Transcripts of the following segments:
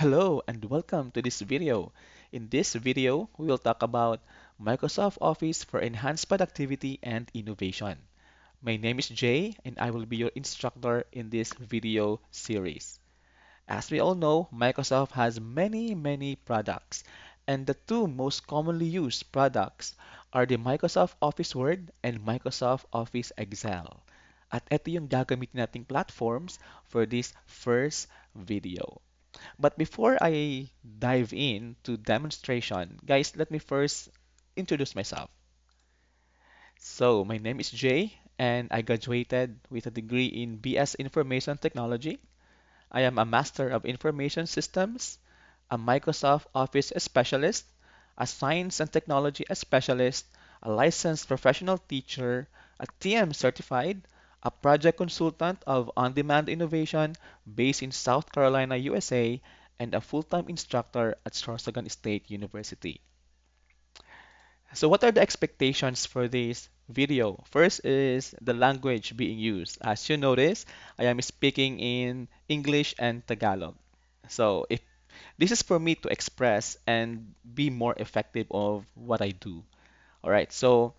Hello and welcome to this video. In this video, we will talk about Microsoft Office for enhanced productivity and innovation. My name is Jay and I will be your instructor in this video series. As we all know, Microsoft has many products, and the two most commonly used products are the Microsoft Office Word and Microsoft Office Excel. At ito yung gagamitin nating platforms for this first video. But before I dive in to demonstration, guys, let me first introduce myself. So, my name is Jay, and I graduated with a degree in BS Information Technology. I am a Master of Information Systems, a Microsoft Office Specialist, a Science and Technology Specialist, a licensed professional teacher, a TM certified, a project consultant of on-demand innovation based in South Carolina, USA, and a full-time instructor at Sorsogon State University. So what are the expectations for this video? First is the language being used. As you notice, I am speaking in English and Tagalog. So if this is for me to express and be more effective of what I do. All right, so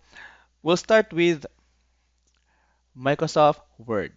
we'll start with Microsoft Word.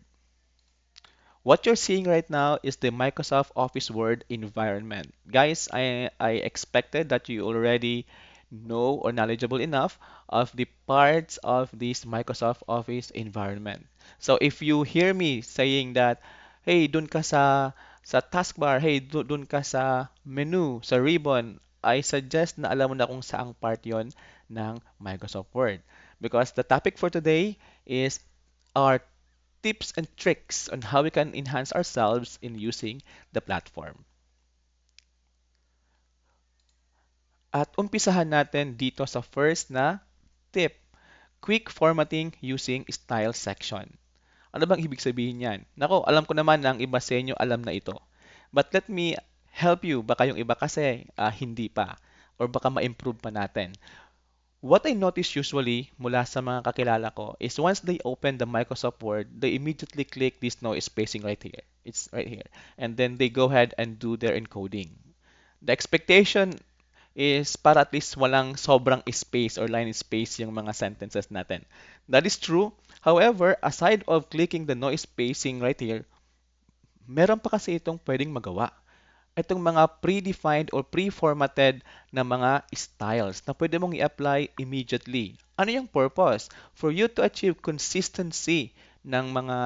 What you're seeing right now is the Microsoft Office Word environment. Guys, I expected that you already know or knowledgeable enough of the parts of this Microsoft Office environment. So if you hear me saying that, hey, dun ka sa taskbar, hey, dun ka sa menu, sa ribbon, I suggest na alam mo na kung saang part yon ng Microsoft Word. Because the topic for today is our tips and tricks on how we can enhance ourselves in using the platform. At umpisahan natin dito sa first na tip, quick formatting using style section. Ano bang ibig sabihin yan? Nako, alam ko naman na ang iba sa inyo alam na ito. But let me help you. Baka yung iba kasi hindi pa. Or baka ma-improve pa natin. What I notice usually mula sa mga kakilala ko is once they open the Microsoft Word, they immediately click this no spacing right here. It's right here. And then they go ahead and do their encoding. The expectation is para at least walang sobrang space or line space yung mga sentences natin. That is true. However, aside of clicking the no spacing right here, meron pa kasi itong pwedeng magawa. Itong mga predefined or pre-formatted na mga styles na pwede mong i-apply immediately. Ano yung purpose? For you to achieve consistency ng mga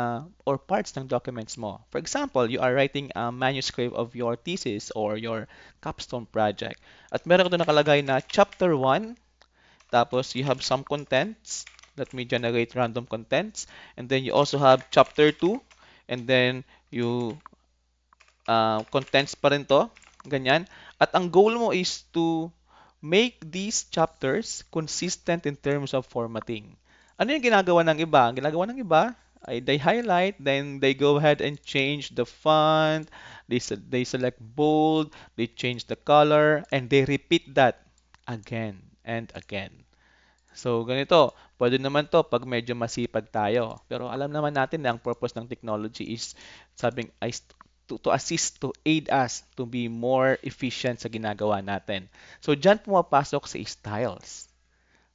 or parts ng documents mo. For example, you are writing a manuscript of your thesis or your capstone project. At meron ka doon nakalagay na chapter 1, tapos you have some contents. Let me generate random contents. And then you also have chapter 2, and then you contents pa rin to, ganyan. At ang goal mo is to make these chapters consistent in terms of formatting. Ano yung ginagawa ng iba? Ang ginagawa ng iba ay they highlight, then they go ahead and change the font, they select bold, they change the color, and they repeat that again and again. So, ganito, pwede naman to pag medyo masipag tayo. Pero alam naman natin na ang purpose ng technology is sabing is to assist, to aid us to be more efficient sa ginagawa natin. So, dyan pumapasok si styles.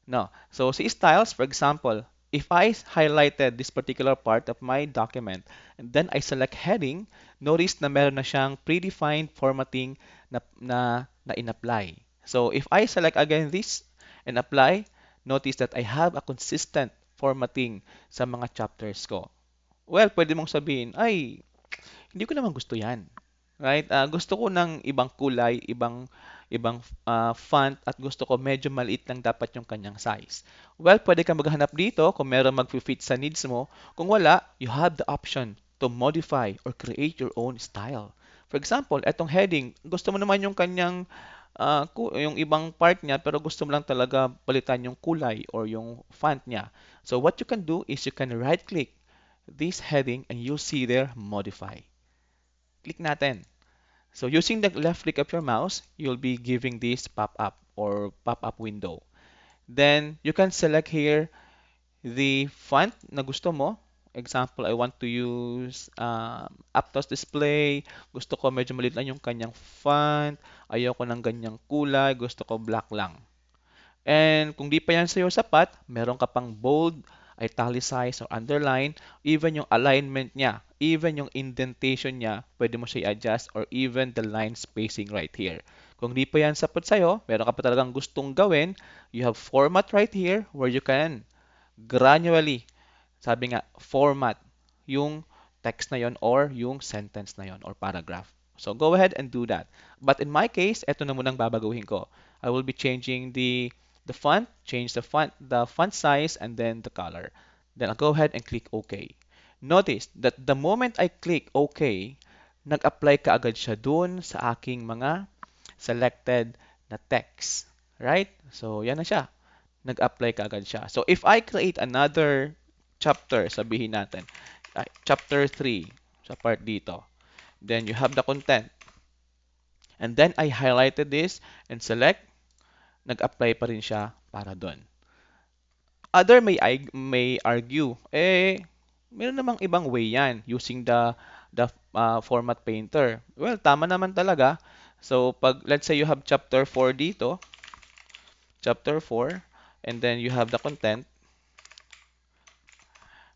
No. So, si styles, for example, if I highlighted this particular part of my document and then I select heading, notice na meron na siyang predefined formatting na in-apply. So, if I select again this and apply, notice that I have a consistent formatting sa mga chapters ko. Well, pwede mong sabihin, ay, hindi ko naman gusto yan. Right? Gusto ko ng ibang kulay, ibang font at gusto ko medyo maliit lang dapat yung kanyang size. Well, pwede ka maghanap dito kung meron mag-fit sa needs mo. Kung wala, you have the option to modify or create your own style. For example, etong heading, gusto mo naman yung kanyang yung ibang part niya pero gusto mo lang talaga palitan yung kulay or yung font niya. So what you can do is you can right click this heading and you'll see there modify. Click natin. So using the left click of your mouse, you'll be giving this pop-up or pop-up window. Then you can select here the font na gusto mo Example, I want to use Aptos display. Gusto ko medyo maliit lang yung kanyang font. Ayoko ng ganyang kulay. Gusto ko black lang. And kung di pa yan sa'yo sapat, meron ka pang bold, italicized, or underline. Even yung alignment niya, even yung indentation niya, pwede mo siya i-adjust, or even the line spacing right here. Kung di pa yan sapat sa'yo, meron ka pa talagang gustong gawin, you have format right here where you can granularly, sabi nga, format yung text na yon or yung sentence na yon or paragraph. So go ahead and do that. But in my case, eto na munang babaguhin ko. I will be changing the font, change the font size, and then the color. Then I'll go ahead and click OK. Notice that the moment I click OK, nag-apply ka agad siya dun sa aking mga selected na text. Right? So, yan na siya. Nag-apply ka agad siya. So, if I create another chapter, sabihin natin, chapter 3, sa part dito, then you have the content. And then I highlighted this and select, nag-apply pa rin siya para doon. Other may argue, meron namang ibang way yan using the format painter. Well, tama naman talaga. So, pag let's say you have chapter 4 dito, chapter 4, and then you have the content,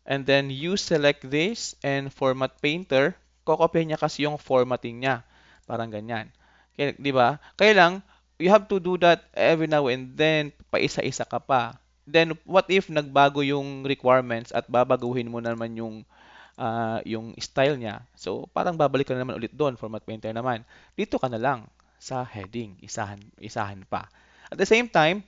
and then you select this and format painter, kokopyahin niya kasi yung formatting niya. Parang ganyan. Kaya, di ba? Kaya lang, you have to do that every now and then, paisa-isa ka pa. Then, what if nagbago yung requirements at babaguhin mo naman yung style niya? So, parang babalik ka na naman ulit doon, format painter naman. Dito ka na lang sa heading, isahan pa. At the same time,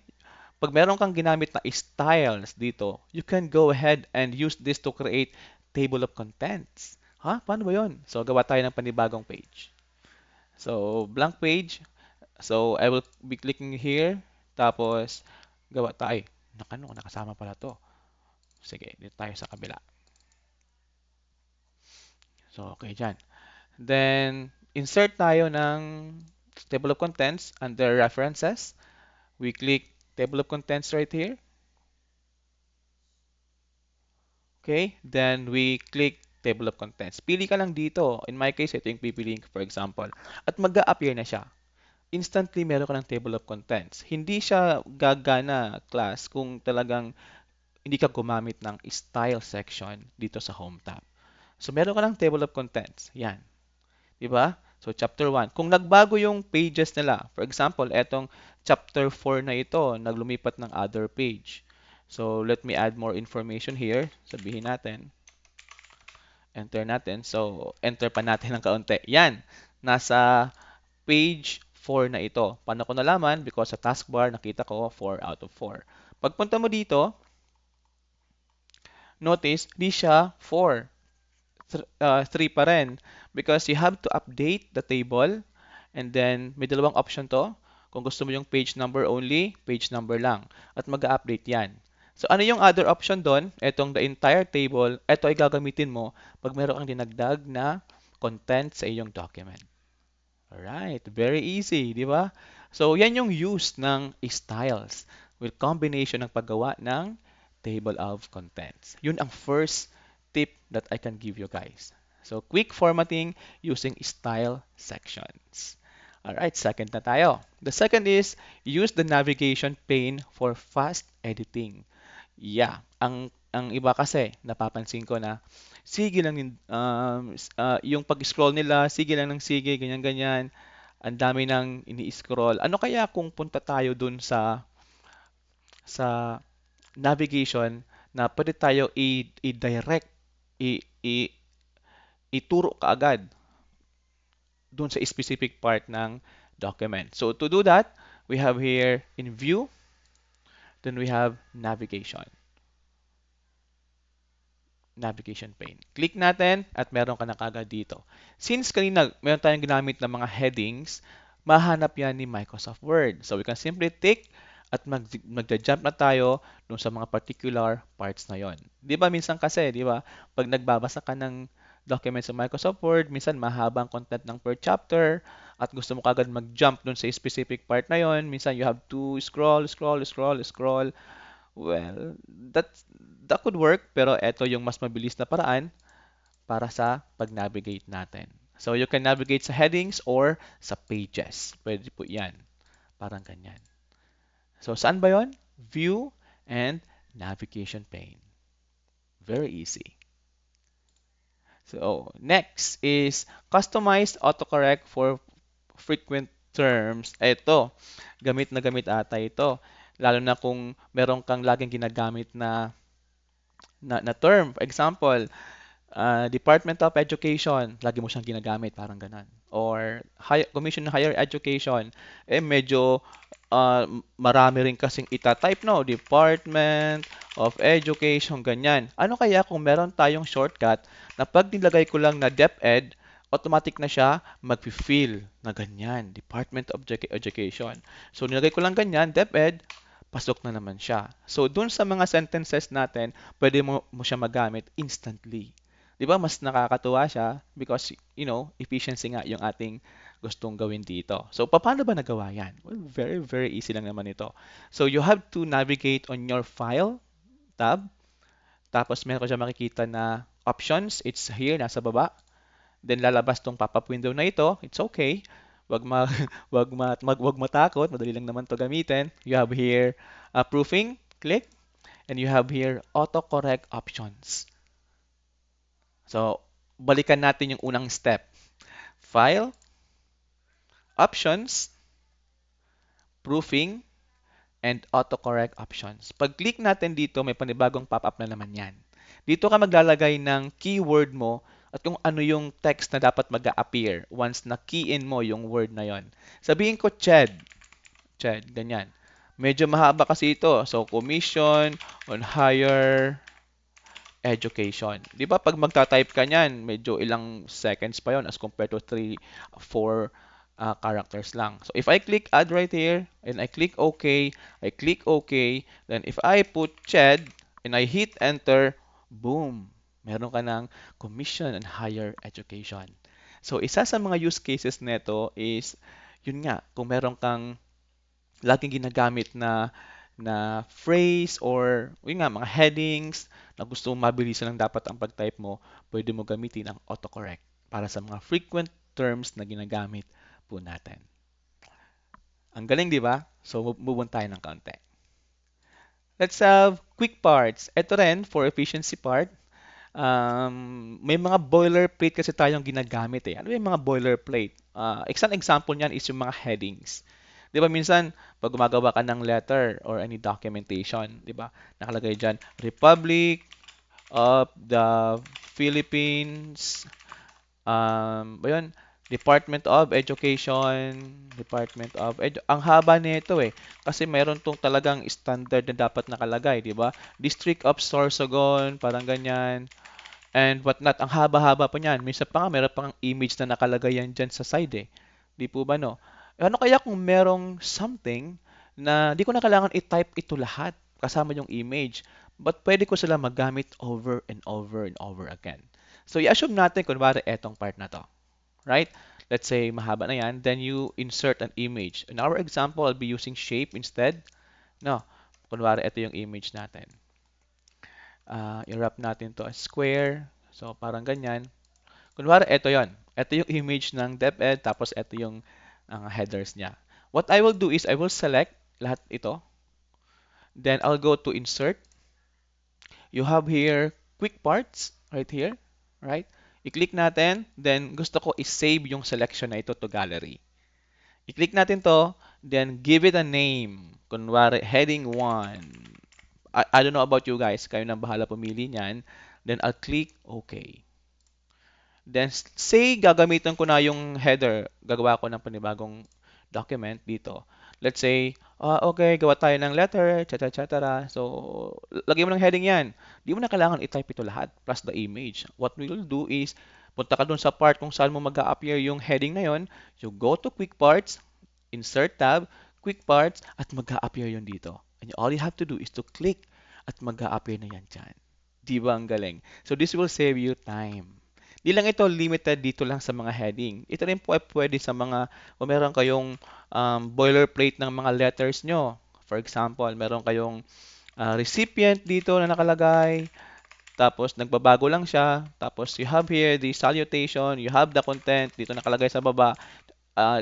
pag meron kang ginamit na styles dito, you can go ahead and use this to create table of contents. Ha? Paano ba yun? So, gawa tayo ng panibagong page. So, blank page. So, I will be clicking here. Tapos, gawa tayo. Nakasama pala to. Sige, dito tayo sa kabila. So, okay dyan. Then, insert tayo ng table of contents under references. We click table of contents right here. Okay, then we click table of contents. Pili ka lang dito. In my case, ito yung pipiliin ko, for example. At mag-a-appear na siya. Instantly, meron ka ng table of contents. Hindi siya gagana, class, kung talagang hindi ka gumamit ng style section dito sa home tab. So, meron ka ng table of contents. Yan. Diba? So, chapter 1. Kung nagbago yung pages nila, for example, etong chapter 4 na ito, naglumipat ng other page. So, let me add more information here. Sabihin natin. Enter natin. So, enter pa natin ng kaunti. Yan. Nasa page 4 na ito. Paano ko nalaman? Because sa taskbar, nakita ko 4 out of 4. Pagpunta mo dito, notice, di siya 4. 3 pa rin. Because you have to update the table. And then, may dalawang option to. Kung gusto mo yung page number only, page number lang. At mag-update yan. So, ano yung other option doon? Etong the entire table, ito ay gagamitin mo pag meron kang dinagdag na content sa iyong document. Alright, very easy, di ba? So, yan yung use ng styles with combination ng paggawa ng table of contents. Yun ang first tip that I can give you guys. So, quick formatting using style sections. Alright, second na tayo. The second is use the navigation pane for fast editing. Yeah, ang iba kasi napapansin ko na sige lang yung pag-scroll nila, sige lang ng sige, ganyan ganyan. Ang dami nang ini-scroll. Ano kaya kung punta tayo dun sa navigation na pwede tayo i-direct, i- i- ituro kaagad dun sa specific part ng document. So to do that, we have here in view, then we have navigation pane. Click natin at meron ka na kagad dito. Since kanina meron tayong ginamit ng mga headings, mahanap yan ni Microsoft Word. So we can simply tick at magja-jump na tayo dun sa mga particular parts na yon. Di ba minsan kasi, di ba, pag nagbabasa ka ng document sa Microsoft Word, minsan mahabang content ng per chapter at gusto mo kagad mag-jump dun sa specific part na yon. Minsan you have to scroll, scroll, scroll, scroll Well, that could work, pero ito yung mas mabilis na paraan para sa pag-navigate natin. So, you can navigate sa headings or sa pages. Pwede po yan. Parang ganyan. So, saan ba yon? View and navigation pane. Very easy. So, next is customized autocorrect for frequent terms. Ito, gamit ata ito. Lalo na kung meron kang laging ginagamit na term. For example, Department of Education, lagi mo siyang ginagamit, parang ganun. Or Commission on Higher Education, medyo marami rin kasing itatype, no? Department of Education, ganyan. Ano kaya kung meron tayong shortcut na pag nilagay ko lang na DepEd, automatic na siya mag-fill na ganyan, Department of Education. So, nilagay ko lang ganyan, DepEd, pasok na naman siya. So, dun sa mga sentences natin, pwede mo siya magamit instantly. Di ba, mas nakakatuwa siya because, efficiency nga yung ating gustong gawin dito. So, paano ba nagawa yan? Well, very, very easy lang naman ito. So, you have to navigate on your file tab. Tapos, meron ko siya makikita na options. It's here, nasa baba. Then, lalabas tong pop-up window na ito. It's okay. Wag ma wag matakot. Madali lang naman to gamitin. You have here proofing. Click. And you have here autocorrect options. So, balikan natin yung unang step. File, options, proofing, and autocorrect options. Pag-click natin dito, may panibagong pop-up na naman yan. Dito ka maglalagay ng keyword mo at kung ano yung text na dapat mag-appear once na key in mo yung word na yon. Sabihin ko CHED. CHED, ganyan. Medyo mahaba kasi ito. So, Commission on Higher Education. Di ba pag magta-type ka niyan, medyo ilang seconds pa yon as compared to 3, 4 characters lang. So if I click add right here and I click OK, then if I put CHED and I hit enter, boom, meron ka ng Commission on Higher Education. So isa sa mga use cases nito is, yun nga, kung meron kang laging ginagamit na phrase or yun nga, mga headings na gusto mong mabilisan lang dapat ang pag-type mo, pwede mo gamitin ang autocorrect para sa mga frequent terms na ginagamit po natin. Ang galing, di ba? So, move on tayo ng kaunti. Let's have quick parts. Ito rin, for efficiency part, may mga boilerplate kasi tayong ginagamit eh. Ano yung mga boilerplate? Isang example niyan is yung mga headings. Di ba minsan, pag gumagawa ka ng letter or any documentation, di ba, nakalagay dyan, Republic of the Philippines, ba yun? Department of Education, Ang haba nito eh. Kasi mayroon tong talagang standard na dapat nakalagay, di ba? District of Sorsogon, parang ganyan. And whatnot. Ang haba-haba pa niyan. Minsan pa nga, meron pang image na nakalagay yan dyan sa side eh. Di po ba no? Ano kaya kung merong something na di ko na kailangan i-type ito lahat kasama yung image, but pwede ko sila magamit over and over and over again. So, i-assume natin, kunwari, etong part na to. Right? Let's say, mahaba na yan. Then, you insert an image. In our example, I'll be using shape instead. No. Kunwari, ito yung image natin. I-wrap natin to as square. So, parang ganyan. Kunwari, ito yon. Ito yung image ng DepEd, tapos ito yung headers niya. What I will do is, I will select lahat ito. Then, I'll go to Insert. You have here Quick Parts, right here. Right? I-click natin. Then, gusto ko i-save yung selection na ito to gallery. I-click natin to. Then, give it a name. Kunwari, heading 1. I don't know about you guys. Kayo nang bahala pumili niyan. Then, I'll click OK. Then, say gagamitan ko na yung header. Gagawa ko ng panibagong document dito. Let's say, okay, gawa tayo ng letter, etc. So, lagay mo ng heading yan. Di mo na kailangan i-type ito lahat, plus the image. What we will do is, punta ka dun sa part kung saan mo mag-a-appear yung heading na yon. You go to Quick Parts, Insert tab, Quick Parts, at mag-a-appear yun dito. And all you have to do is to click at mag-a-appear na yan dyan. Di ba ang galing? So, this will save you time. Di lang ito limited dito lang sa mga heading. Ito rin po ay pwede sa mga, kung meron kayong boilerplate ng mga letters nyo. For example, meron kayong recipient dito na nakalagay, tapos nagbabago lang siya, tapos you have here the salutation, you have the content dito nakalagay sa baba.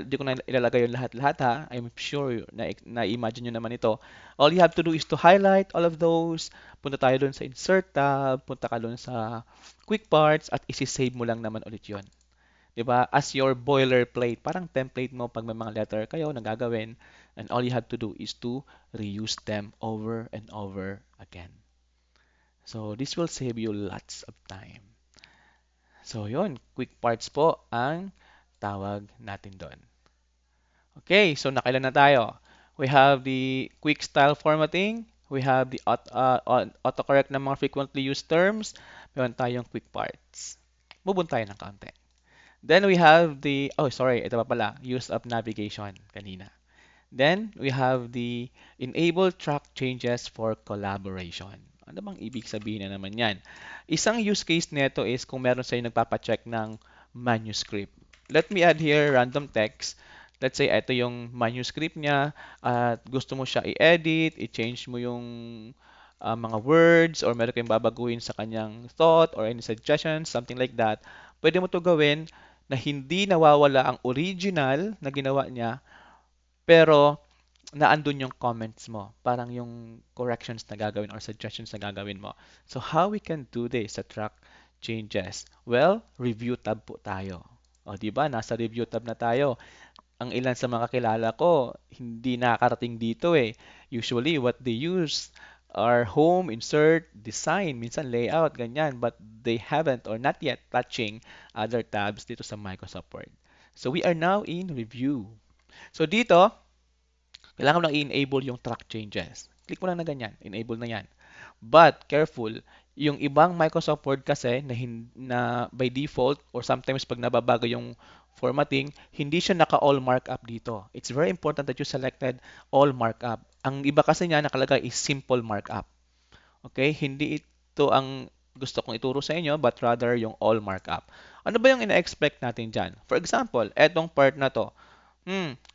Di ko na ilalagay yung lahat-lahat ha. I'm sure na-imagine nyo naman ito. All you have to do is to highlight all of those. Punta tayo dun sa insert tab, punta ka dun sa quick parts at isi-save mo lang naman ulit yun. 'Di ba? As your boilerplate, parang template mo pag may mga letter kayo na gagawin, and all you have to do is to reuse them over and over again. So this will save you lots of time. So yun, quick parts po ang tawag natin doon. Okay, so nakailan na tayo? We have the quick style formatting, we have the autocorrect ng mga frequently used terms, meron tayong quick parts. Move on tayo ng kaunti. Then we have the, oh sorry, ito pa pala, use of navigation kanina. Then we have the enable track changes for collaboration. Ano bang ibig sabihin na naman yan? Isang use case nito is kung meron sa'yo nagpapacheck ng manuscript. Let me add here random text. Let's say ito yung manuscript niya at gusto mo siya i-edit, i-change mo yung mga words or meron kayong babaguhin sa kanyang thought or any suggestions, something like that. Pwede mo to gawin na hindi nawawala ang original na ginawa niya pero naandun yung comments mo. Parang yung corrections na gagawin or suggestions na gagawin mo. So how we can do this sa track changes? Well, review tab po tayo. O, di ba? Nasa review tab na tayo. Ang ilan sa mga kilala ko, hindi nakakarating dito eh. Usually, what they use are home, insert, design, minsan layout, ganyan. But they haven't or not yet touching other tabs dito sa Microsoft Word. So we are now in review. So dito, kailangan mo lang i-enable yung track changes. Click mo lang na ganyan, enable na yan. But careful, yung ibang Microsoft Word kasi na by default or sometimes pag nababago yung formatting, hindi siya naka-all markup dito. It's very important that you selected all markup. Ang iba kasi niya nakalagay is simple markup. Okay? Hindi ito ang gusto kong ituro sa inyo, but rather yung all markup. Ano ba yung ina-expect natin dyan? For example, etong part na to.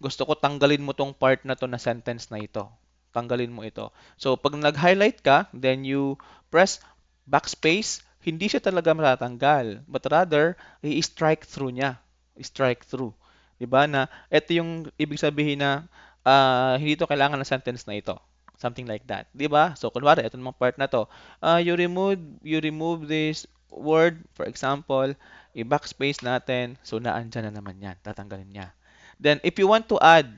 Gusto ko tanggalin mo tong part na to na sentence na ito. Tanggalin mo ito. So, pag nag-highlight ka, then you press backspace, hindi siya talaga matatanggal. But rather, i-strike through niya. Strike through. Diba na, ito yung ibig sabihin na hindi to kailangan ng sentence na ito. Something like that. Diba? So, kunwari, ito namang part na to. You remove this word, for example, i-backspace natin. So, naandyan na naman yan. Tatanggalin niya. Then, if you want to add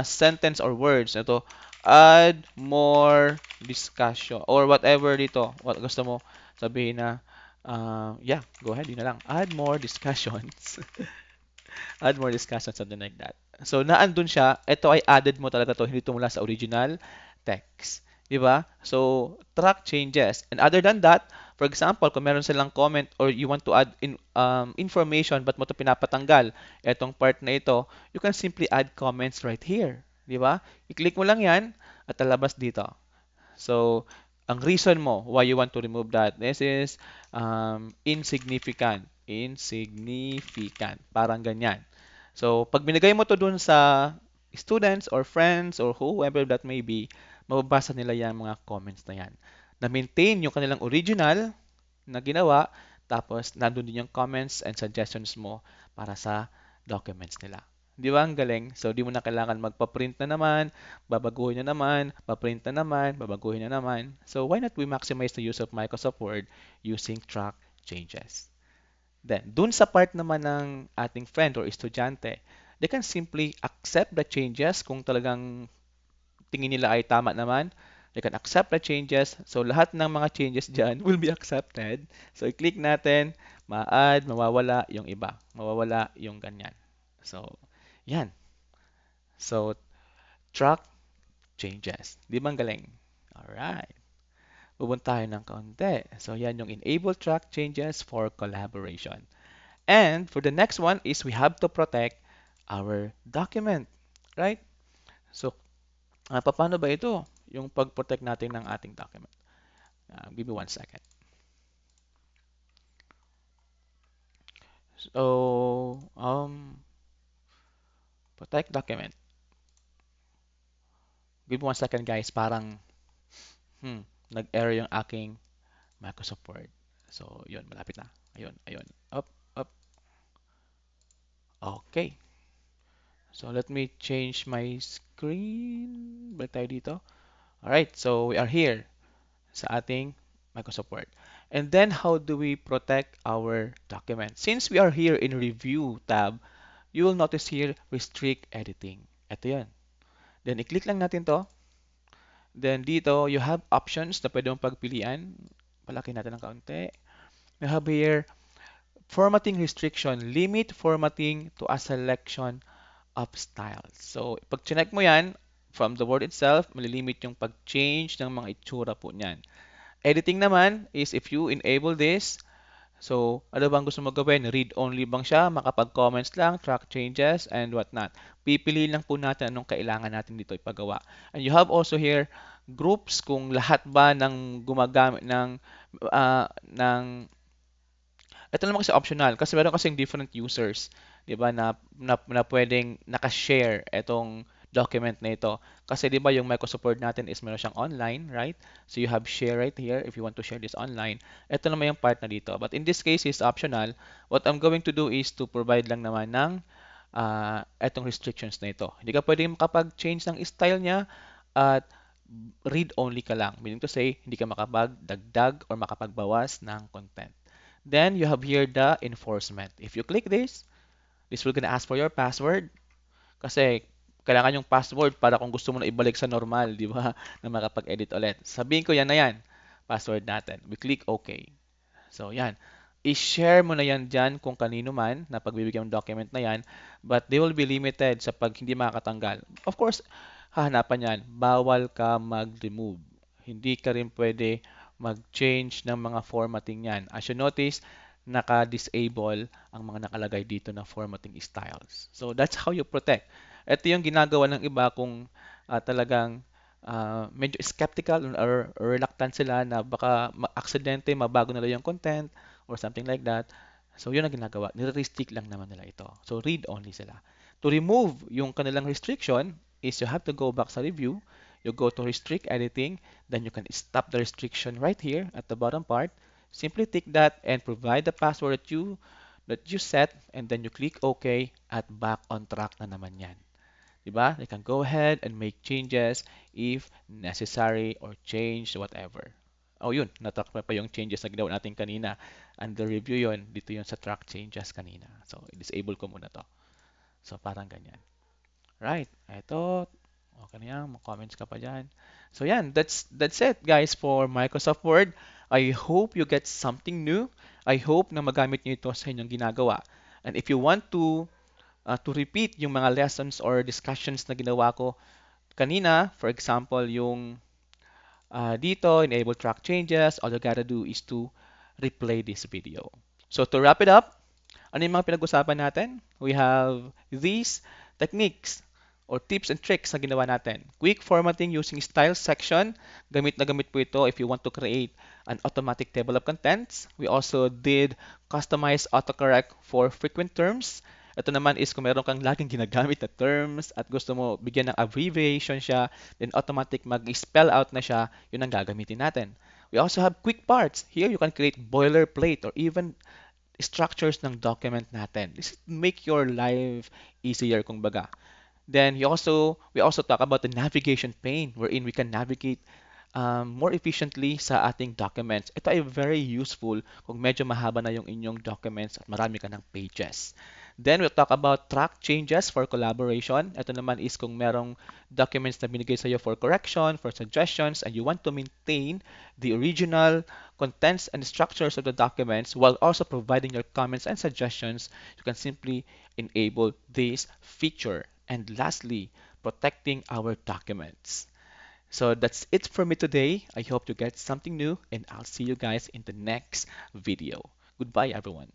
sentence or words, ito, add more discussion or whatever dito, what gusto mo sabihin na, yeah, go ahead, yun na lang. Add more discussions. Add more discussions, something like that. So, naandun siya. Ito ay added mo talaga to, hindi ito mula sa original text. Diba? So, track changes. And other than that, for example, kung meron silang comment or you want to add information but mo ito pinapatanggal, etong part na ito, you can simply add comments right here. Diba? I-click mo lang yan at lalabas dito. So, ang reason mo why you want to remove that, this is insignificant. Insignificant. Parang ganyan. So, pag binigay mo to dun sa students or friends or whoever that may be, mababasa nila yung mga comments na yan. Na-maintain yung kanilang original na ginawa, tapos nandun din yung comments and suggestions mo para sa documents nila. Di ba ang galing? So, di mo na kailangan magpa-print na naman, babaguhin na naman, pa-print na naman, babaguhin na naman. So, why not we maximize the use of Microsoft Word using track changes? Then, dun sa part naman ng ating friend or estudyante, they can simply accept the changes kung talagang tingin nila ay tama naman. They can accept the changes. So, lahat ng mga changes dyan will be accepted. So, i-click natin, ma-add, mawawala yung iba. Mawawala yung ganyan. So, yan. So, track changes. Di ba ang galing? Alright. Pupunta tayo ng kaunti. So, yan yung enable track changes for collaboration. And for the next one is we have to protect our document. Right? So, paano ba ito? Yung pag-protect natin ng ating document. Give me 1 second. So, protect document. Give me 1 second guys, parang Hmm, nag-error yung aking Microsoft Word. So, yun, malapit na. Ayun, ayun. Up, up. Okay. So, let me change my screen. Balik tayo dito. Alright, so we are here sa ating Microsoft Word. And then, how do we protect our document? Since we are here in Review tab, you will notice here, Restrict Editing. Ito yan. Then, i-click lang natin to. Then, dito, you have options na pwede mong pagpilian. Palaki natin ng kaunti. We have here, Formatting Restriction. Limit formatting to a selection of styles. So, pag chinek mo yan, from the word itself, malilimit yung pag-change ng mga itsura po niyan. Editing naman is if you enable this, so ano bang gusto mo gawin? Read only bang siya? Makapag-comments lang, track changes, and whatnot. Pipili lang po natin anong kailangan natin dito ipagawa. And you have also here groups kung lahat ba ng gumagamit ng ito naman kasi optional kasi meron kasing different users, 'di ba, na pwedeng naka-share itong document na ito. Kasi 'di ba yung Microsoft Word natin is meron siyang online, right? So you have share right here if you want to share this online. Ito naman yung part na dito. But in this case is optional. What I'm going to do is to provide lang naman ng etong restrictions na ito. Hindi ka pwedeng makapag-change ng style niya at read only ka lang. Meaning to say, hindi ka makapagdagdag or makapagbawas ng content. Then you have here the enforcement. If you click this will gonna ask for your password kasi kailangan yung password para kung gusto mo na ibalik sa normal, di ba? Na makapag-edit ulit. Sabihin ko yan na yan, password natin. We click OK. So yan. I-share mo na yan dyan kung kanino man na pagbibigyan ng document na yan, but they will be limited sa pag hindi makakatanggal. Of course, hahanapan yan. Bawal ka mag-remove. Hindi ka rin pwede mag-change ng mga formatting yan. As you notice, naka-disable ang mga nakalagay dito na formatting styles. So that's how you protect. Ito yung ginagawa ng iba kung talagang medyo skeptical or reluctant sila na baka aksidente mabago nila yung content or something like that. So yun ang ginagawa. Nire-restrict lang naman nila ito. So read only sila. To remove yung kanilang restriction is you have to go back sa review. You go to restrict editing. Then you can stop the restriction right here at the bottom part. Simply tick that and provide the password that you set and then you click OK at back on track na naman yan. Diba? You can go ahead and make changes if necessary or change whatever. Oh, yun. Na-track pa yung changes na ginawa natin kanina. Under review yun. Dito yun sa track changes kanina. So, i-disable ko muna to. So, parang ganyan. Right. Ito. Okay na yan. Mag-comments ka pa dyan. So, yan. That's it, guys, for Microsoft Word. I hope you get something new. I hope na magamit nyo ito sa inyong ginagawa. And if you want to repeat yung mga lessons or discussions na ginawa ko kanina, for example, yung dito, enable track changes, all you gotta do is to replay this video. So to wrap it up, ano yung mga pinag-usapan natin? We have these techniques or tips and tricks na ginawa natin. Quick formatting using style section. Gamit na gamit po ito if you want to create an automatic table of contents. We also did customize autocorrect for frequent terms. Ito naman is kung meron kang laging ginagamit na terms at gusto mo bigyan ng abbreviation siya, then automatic mag-spell out na siya, yun ang gagamitin natin. We also have quick parts. Here you can create boilerplate or even structures ng document natin. This is make your life easier kung baga. Then we also talk about the navigation pane wherein we can navigate more efficiently sa ating documents. Ito ay very useful kung medyo mahaba na yung inyong documents at marami ka ng pages. Then we'll talk about track changes for collaboration. Ito naman is kung merong documents na binigay sa iyo for correction, for suggestions, and you want to maintain the original contents and structures of the documents while also providing your comments and suggestions, you can simply enable this feature. And lastly, protecting our documents. So that's it for me today. I hope you get something new and I'll see you guys in the next video. Goodbye, everyone.